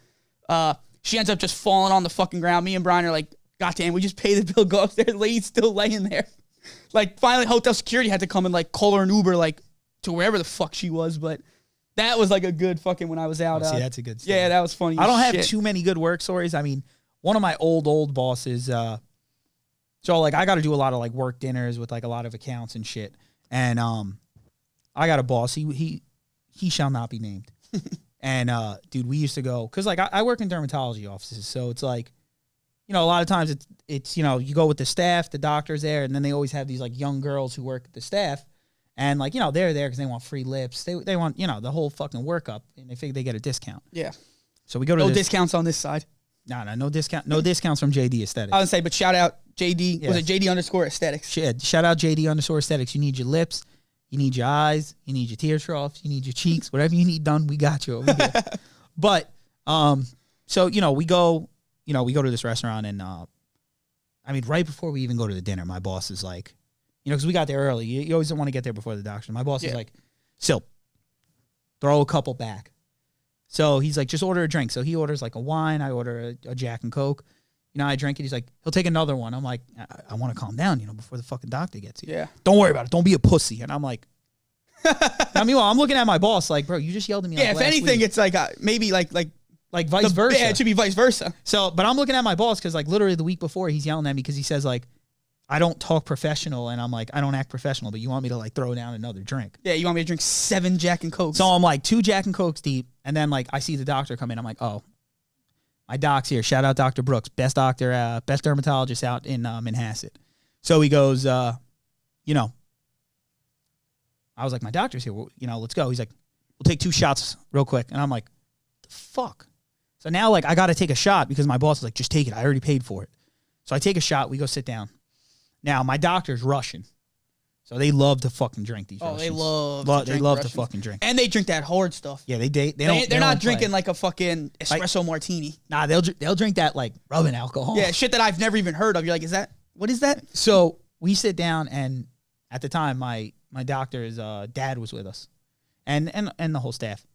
She ends up just falling on the fucking ground. Me and Brian are like, goddamn, we just pay the bill, go upstairs. The lady's still laying there. Like, finally, hotel security had to come and like call her an Uber like to wherever the fuck she was, but that was like a good fucking when I was out. See, that's a good story. Yeah, that was funny. I don't have too many good work stories. I mean, one of my old bosses, so like I got to do a lot of like work dinners with like a lot of accounts and shit. And I got a boss. He shall not be named. And dude, we used to go because like I work in dermatology offices, so it's like, you know, a lot of times it's you know, you go with the staff, the doctors there, and then they always have these like young girls who work at the staff, and like, you know, they're there because they want free lips, they want, you know, the whole fucking workup, and they figure they get a discount. Yeah. So we go to no discounts on this side. No discount. No discounts from JD Aesthetics. I would say, but shout out JD. Yeah. Was it JD_Aesthetics? Shout out JD_Aesthetics. You need your lips, you need your eyes, you need your tear troughs, you need your cheeks, whatever you need done, we got you over here. But so you know, we go to this restaurant, and I mean, right before we even go to the dinner, my boss is like, you know, because we got there early. You always don't want to get there before the doctor. My boss is like, Sil, throw a couple back. So he's like, just order a drink. So he orders like a wine. I order a Jack and Coke. You know, I drink it. He's like, he'll take another one. I'm like, I want to calm down, you know, before the fucking doctor gets here. Yeah. Don't worry about it. Don't be a pussy. And I'm like, I mean, I'm looking at my boss like, bro, you just yelled at me. Yeah, like if last anything, week. it's like maybe like vice versa. Yeah, it should be vice versa. So, but I'm looking at my boss because like literally the week before he's yelling at me because he says like, I don't talk professional, and I'm like, I don't act professional, but you want me to like throw down another drink. Yeah, you want me to drink 7 Jack and Cokes. So I'm like 2 Jack and Cokes deep, and then like I see the doctor come in. I'm like, oh, my doc's here. Shout out Dr. Brooks, best doctor, best dermatologist out in Manhasset. So he goes, you know, I was like, my doctor's here. Well, you know, let's go. He's like, we'll take 2 shots real quick, and I'm like, the fuck. So now like I got to take a shot because my boss is like, just take it. I already paid for it. So I take a shot. We go sit down. Now, my doctor's Russian, so they love to fucking drink these Russians. They love to fucking drink. And they drink that hard stuff. Yeah, they're They're not drinking play. like a fucking espresso martini. Nah, they'll drink that like rubbing alcohol. Yeah, shit that I've never even heard of. You're like, what is that? So we sit down, and at the time, my doctor's dad was with us, and the whole staff.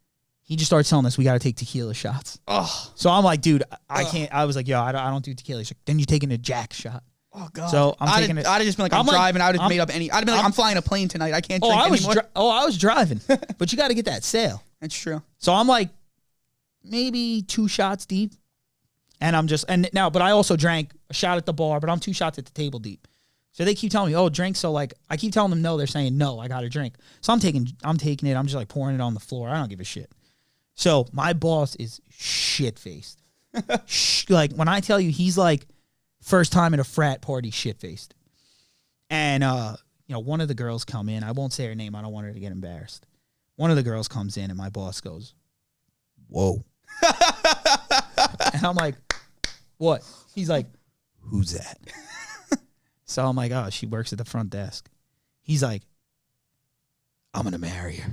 He just starts telling us we got to take tequila shots. Oh, So I'm like, dude, I can't. I was like, yo, I don't do tequila. He's like, then you're taking a Jack shot. oh God. So I'm I'd taking it. have just been like, I'm driving. I would have made up any. I'd have been like, I'm flying a plane tonight. I can't drink anymore. I was driving, but you got to get that sale. That's true. So I'm like, maybe 2 shots deep, and I'm just but I also drank a shot at the bar, but I'm 2 shots at the table deep. So they keep telling me, oh, drink. So like, I keep telling them no. They're saying no. I got to drink. So I'm taking it. I'm just like pouring it on the floor. I don't give a shit. So my boss is shit faced. Like when I tell you, he's like first time at a frat party, shit faced. And you know, one of the girls come in. I won't say her name. I don't want her to get embarrassed. One of the girls comes in, and my boss goes, "Whoa!" And I'm like, "What?" He's like, "Who's that?" So I'm like, "Oh, she works at the front desk." He's like, "I'm gonna marry her,"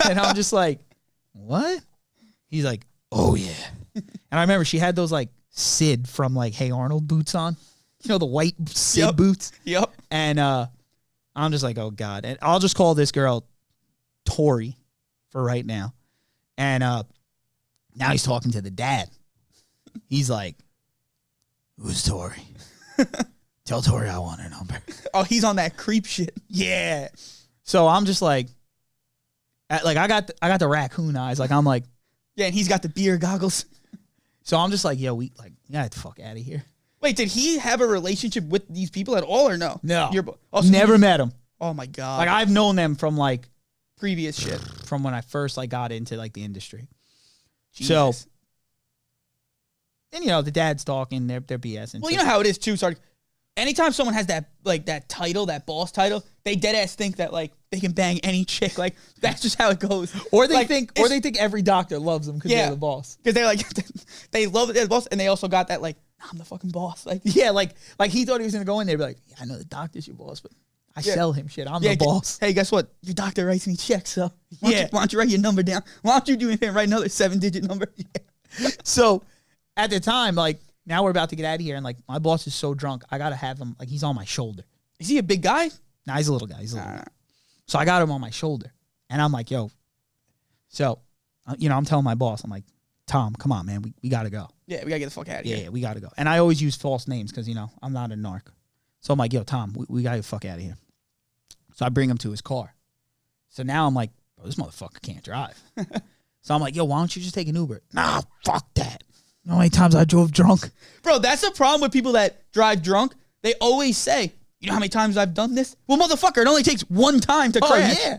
and I'm just like, "What?" He's like, "Oh yeah." And I remember she had those like Sid from like Hey Arnold boots on, you know, the white Sid boots. Yep. And I'm just like, oh God. And I'll just call this girl Tori for right now. And now he's talking to the dad. He's like, who's Tori? Tell Tori I want her number. Oh, he's on that creep shit. Yeah. So I'm just like I got the raccoon eyes. Like I'm like, Yeah, and he's got the beer goggles. so I'm just like, yo, we got the fuck out of here. Wait, did he have a relationship with these people at all or no? No. So Never met him. Oh my God. Like I've known them from like previous shit. from when I first like got into like the industry. Jesus. So, and you know, the dad's talking, they're BSing. Well, you know how it is too. Sorry. Anytime someone has that like that title, that boss title, they dead ass think that like they can bang any chick. Like that's just how it goes. or they like, think every doctor loves them because they're the boss. Because they're like they love it as boss, and they also got that like I'm the fucking boss. Like Yeah, like he thought he was gonna go in there and be like, yeah, I know the doctor's your boss, but I sell him shit. I'm the boss. Hey, guess what? Your doctor writes me checks, so Yeah. why don't you write your number down? Why don't you do anything? Write another 7-digit number. Yeah. So at the time, like now we're about to get out of here, and like my boss is so drunk, I gotta have him like he's on my shoulder. Is he a big guy? Nah, he's a little guy. So I got him on my shoulder, and I'm like, yo. So, you know, I'm telling my boss, I'm like, Tom, come on, man, we gotta go. Yeah, we gotta get the fuck out of here. Yeah, we gotta go. And I always use false names because, you know, I'm not a narc. So I'm like, yo, Tom, we gotta get the fuck out of here. So I bring him to his car. So now I'm like, bro, this motherfucker can't drive. So I'm like, yo, why don't you just take an Uber? Nah, fuck that. You know how many times I drove drunk? Bro, that's the problem with people that drive drunk. They always say, you know how many times I've done this? Well, motherfucker, it only takes one time to crash. Oh, yeah.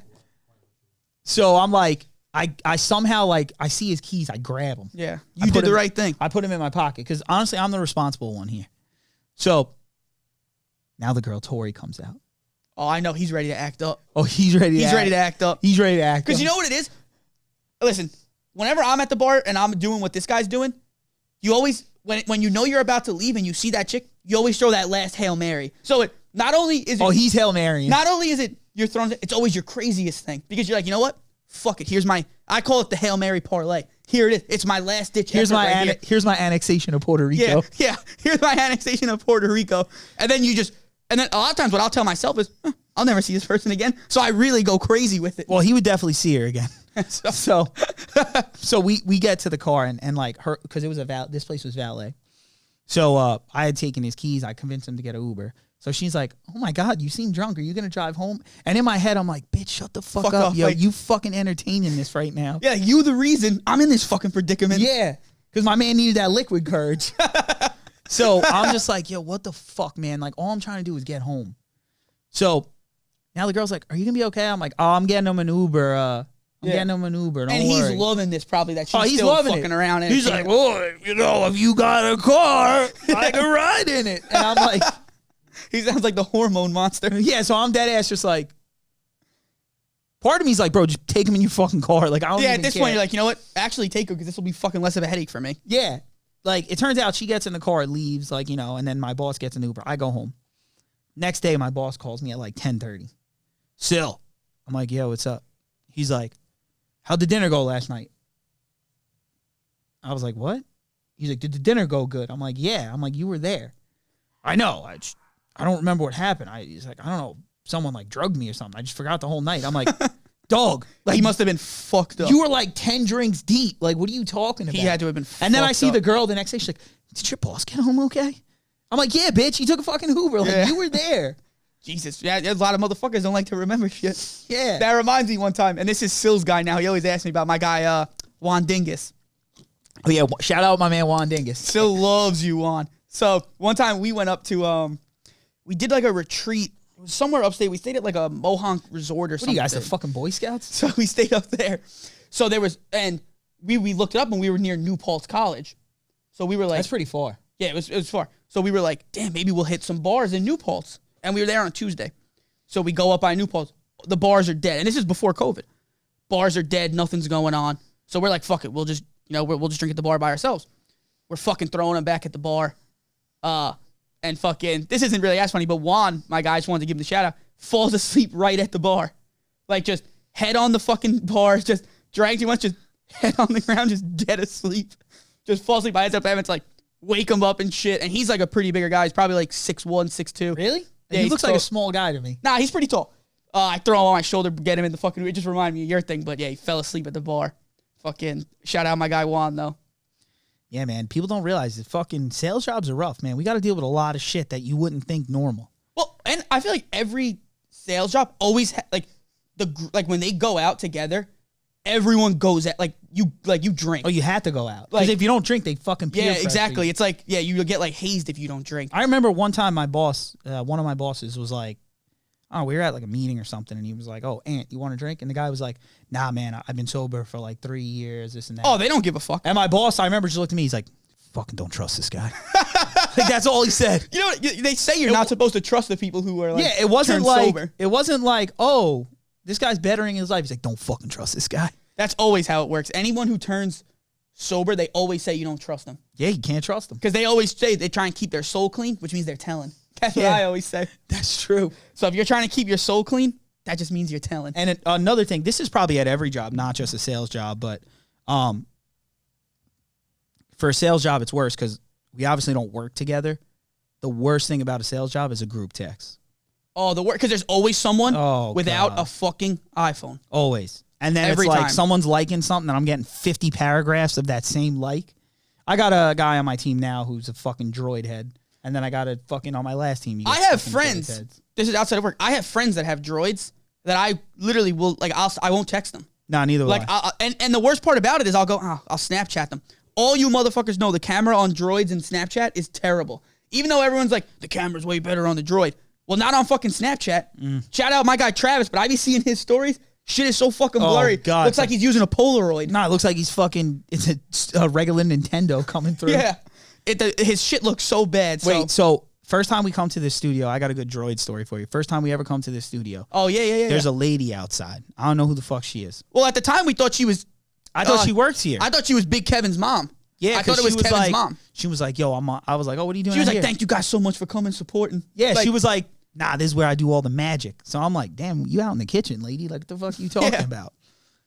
So I'm like, I somehow like, I see his keys, I grab them. Yeah, you did the right thing. I put him in my pocket because honestly, I'm the responsible one here. So now the girl Tori comes out. Oh, I know. He's ready to act up. Oh, he's ready to act up. He's ready to act up. Because you know what it is? Listen, whenever I'm at the bar and I'm doing what this guy's doing, you always, when you know you're about to leave and you see that chick, you always throw that last Hail Mary. So it not only is it... Oh, he's Hail Mary. Not only is it you're throwing... It's always your craziest thing. Because you're like, you know what? Fuck it. Here's my... I call it the Hail Mary parlay. Here it is. It's my last ditch Here's effort my here's my annexation of Puerto Rico. Yeah. Here's my annexation of Puerto Rico. And then you just... And then a lot of times what I'll tell myself is, I'll never see this person again. So I really go crazy with it. Well, he would definitely see her again. So we get to the car and like her, because it was this place was valet. So I had taken his keys. I convinced him to get an Uber. So she's like, "Oh my God, you seem drunk. Are you gonna drive home?" And in my head, I'm like, "Bitch, shut the fuck up, off, yo. like- You fucking entertaining this right now." Yeah, you the reason I'm in this fucking predicament. Yeah, because my man needed that liquid courage. So I'm just like, "Yo, what the fuck, man? Like, all I'm trying to do is get home." So now the girl's like, "Are you gonna be okay?" I'm like, "Oh, I'm getting him an Uber. I'm getting him an Uber. Don't And worry." he's loving this probably that she's Oh, he's still loving fucking it. around. He's like, "Well, you know, if you got a car, I can ride in it." And I'm like, he sounds like the hormone monster. yeah. So I'm dead ass just like, part of me's like, bro, just take him in your fucking car. Like, I don't Yeah, even at this care. point, you're like, you know what? Actually, take her because this will be fucking less of a headache for me. Yeah. Like, it turns out she gets in the car, leaves, like, you know, and then my boss gets an Uber. I go home. Next day, my boss calls me at like 10:30. Sil. I'm like, "Yo, what's up?" He's like, "How'd the dinner go last night?" I was like, "What?" He's like, "Did the dinner go good?" I'm like, "Yeah." I'm like, "You were there." "I know. I don't remember what happened." He's like, "I don't know. Someone like drugged me or something. I just forgot the whole night." I'm like, "Dog, like He must have been fucked up. you were like 10 drinks deep. Like, what are you talking about?" He had to have been And then I fucked see up. the girl the next day. She's like, "Did your boss get home okay?" I'm like, "Yeah, bitch. He took a fucking Uber. Like, Yeah. you were there." Jesus. Yeah, there's a lot of motherfuckers don't like to remember shit. Yeah. That reminds me one time, and this is Sil's guy now. He always asks me about my guy, Juan Dingus. Oh, yeah. Shout out my man Juan Dingus. Sil loves you, Juan. So one time we went up to, we did like a retreat. It was somewhere upstate. We stayed at like a Mohonk resort or What are something. you guys, the fucking Boy Scouts? So we stayed up there. So there was, and we looked it up and we were near New Paltz College. So we were like, That's pretty far. yeah, it was far. So we were like, damn, maybe we'll hit some bars in New Paltz. And we were there on a Tuesday. So we go up by New Paltz. The bars are dead. And this is before COVID. Bars are dead. Nothing's going on. So we're like, fuck it. We'll just, you know, we'll just drink at the bar by ourselves. We're fucking throwing them back at the bar. And fucking, this isn't really as funny, but Juan, my guy, just wanted to give him the shout out, falls asleep right at the bar. Like, just head on the fucking bar, just drank too much, just head on the ground, just dead asleep. Just fall asleep. I end up having to, like, wake him up and shit. And he's, like, a pretty bigger guy. He's probably, like, 6'1", 6'2". Really? Yeah, He he's looks like tall. a small guy to me. Nah, he's pretty tall. I throw him on my shoulder, get him in the fucking, it just reminded me of your thing. But, yeah, he fell asleep at the bar. Fucking shout out my guy Juan, though. Yeah, man. People don't realize that fucking sales jobs are rough, man. We got to deal with a lot of shit that you wouldn't think normal. Well, and I feel like every sales job always like when they go out together, everyone goes at like you drink. Oh, you had to go out. Like- Because if you don't drink, they fucking peer yeah, pressure exactly. you. It's like you get like hazed if you don't drink. I remember one time my boss, one of my bosses was like, "Oh, we were at like a meeting or something," and he was like, "Oh, Ant, you want to drink?" And the guy was like, "Nah, man, I've been sober for like 3 years, this and that." Oh, they don't give a fuck. And my boss, I remember, just looked at me. He's like, "Fucking don't trust this guy." Like, that's all he said. You know what? They say you're not supposed to trust the people who are like Yeah, it wasn't turned like sober. it wasn't like, "Oh, this guy's bettering his life." He's like, "Don't fucking trust this guy." That's always how it works. Anyone who turns sober, they always say you don't trust them Yeah, you can't trust him. because they always say they try and keep their soul clean, which means they're telling. That's what Yeah. I always say. That's true. So if you're trying to keep your soul clean, that just means you're telling. And another thing, this is probably at every job, not just a sales job, but for a sales job, it's worse because we obviously don't work together. The worst thing about a sales job is a group text. Oh, the work because there's always someone Oh, without God. a fucking iPhone. Always. And then Every it's like time. someone's liking something and I'm getting 50 paragraphs of that same like. I got a guy on my team now who's a fucking droid head. And then I got a fucking on my last team. you I get have fucking droid friends. heads. This is outside of work. I have friends that have droids that I literally will like. I won't text them. Nah, neither will Like, I. and the worst part about it is I'll Snapchat them. All you motherfuckers know the camera on droids and Snapchat is terrible. Even though everyone's like, the camera's way better on the droid. Well, not on fucking Snapchat. Shout out my guy Travis, but I be seeing his stories. Shit is so fucking blurry. God. Looks like he's using a Polaroid. Nah, it looks like he's fucking, it's a regular Nintendo coming through. Yeah. His shit looks so bad. Wait, so first time we come to this studio, I got a good droid story for you. First time we ever come to this studio, Oh, yeah. there's a lady outside. I don't know who the fuck she is. Well, at the time, we thought she was... I thought she works here. I thought she was Big Kevin's mom. Yeah, I thought it was she was Kevin's like, mom. She was like, "Yo, I was like, oh, what are you doing?" She was out like, here? thank you guys so much for coming, supporting. Yeah, Like, she was like, "Nah, this is where I do all the magic." So I'm like, "Damn, you out in the kitchen, lady? Like, what the fuck are you talking Yeah. about?"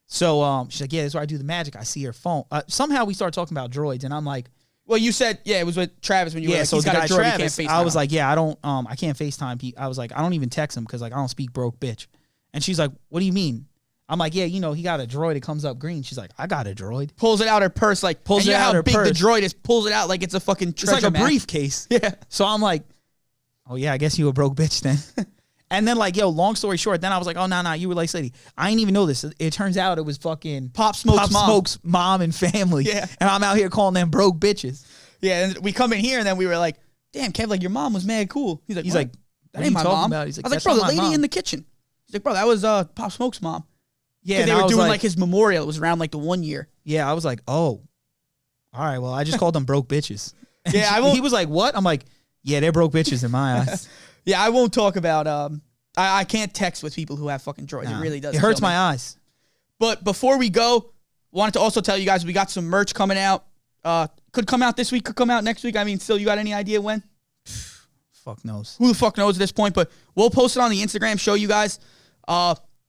So she's like, "Yeah, this is where I do the magic. I see her phone." Somehow we start talking about droids, and I'm like, Well, you said, yeah, it was with Travis when you were "Yeah." like, So he's the got guy a droid, Travis, he can't FaceTime I was him. like, "Yeah, I can't FaceTime." I was like, "I don't even text him because like I don't speak broke bitch." And she's like, "What do you mean?" I'm like, yeah, you know, he got a droid. It comes up green. She's like, I got a droid. Pulls it out her purse, like Pulls and it you know out how her big purse. the droid is. Pulls it out like it's a fucking treasure It's like a map. briefcase. Yeah. So I'm like, oh yeah, I guess you a broke bitch then. And then like, yo, long story short, then I was like, oh nah, you were like lady. I ain't even know this. It turns out it was fucking Pop Smoke's mom. Smoke's mom and family. Yeah. And I'm out here calling them broke bitches. Yeah, and we come in here and then we were like, damn, Kev, like your mom was mad cool. He's like, He's "What? like, that what are ain't you my talking mom. about? He's like, I was like, "That's bro, not the my lady mom." in the kitchen. He's like, bro, that was Pop Smoke's mom. Yeah, Because and they I were was doing like his memorial. It was around like the 1 year. yeah, I was like, oh, all right, well, I just called them broke bitches. And Yeah, I won't- he was like, what? I'm like, yeah, they're broke bitches in my eyes. Yeah, I won't talk about. I can't text with people who have fucking droids. Nah, It really does. It hurts kill me. my eyes. But before we go, wanted to also tell you guys we got some merch coming out. Could come out this week, could come out next week. I mean, still, you got any idea when? Fuck knows. Who the fuck knows at this point? But we'll post it on the Instagram, show you guys.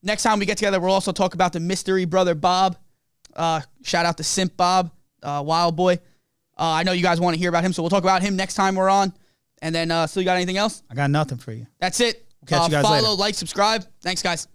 Next time we get together, we'll also talk about the mystery brother Bob. Shout out to Simp Bob, Wild Boy. I know you guys want to hear about him, so we'll talk about him next time we're on. And then, still, you got anything else? I got nothing for you. That's it. Catch you guys follow, later. like, subscribe. Thanks, guys.